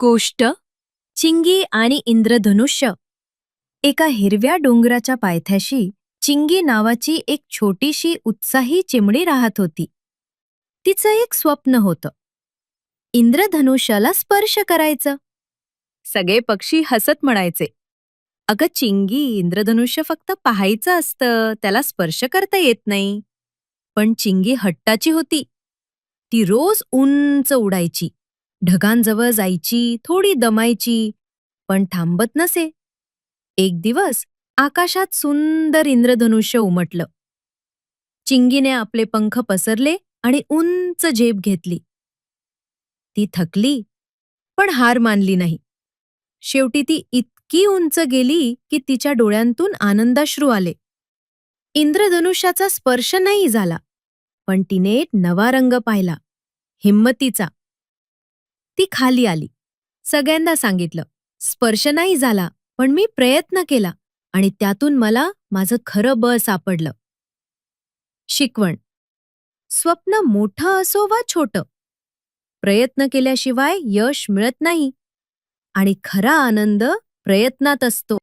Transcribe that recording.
गोष्ट चिंगी आणि इंद्रधनुष्य. एका हिरव्या डोंगराच्या पायथ्याशी चिंगी नावाची एक छोटीशी उत्साही चिमणी राहत होती. तिचं एक स्वप्न होतं, इंद्रधनुष्याला स्पर्श करायचं. सगळे पक्षी हसत म्हणायचे, अगं चिंगी, इंद्रधनुष्य फक्त पाहायचं असतं, त्याला स्पर्श करता येत नाही. पण चिंगी हट्टाची होती. ती रोज उंच उडायची, ढगांजवळ जायची, थोडी दमायची, पण थांबत नसे. एक दिवस आकाशात सुंदर इंद्रधनुष्य उमटलं. चिंगीने आपले पंख पसरले आणि उंच झेप घेतली. ती थकली, पण हार मानली नाही. शेवटी ती इतकी उंच गेली की तिच्या डोळ्यांतून आनंदाश्रू आले. इंद्रधनुष्याचा स्पर्श नाही झाला, पण तिने एक नवा रंग पाहिला, हिम्मतीचा. ती खाली आली. सगळ्यांना सांगितलं, स्पर्श नाही झाला, पण मी प्रयत्न केला आणि त्यातून मला माझं खरं बळ सापडलं. शिकवण: स्वप्न मोठं असो वा छोटं, प्रयत्न केल्याशिवाय यश मिळत नाही आणि खरा आनंद प्रयत्नात असतो.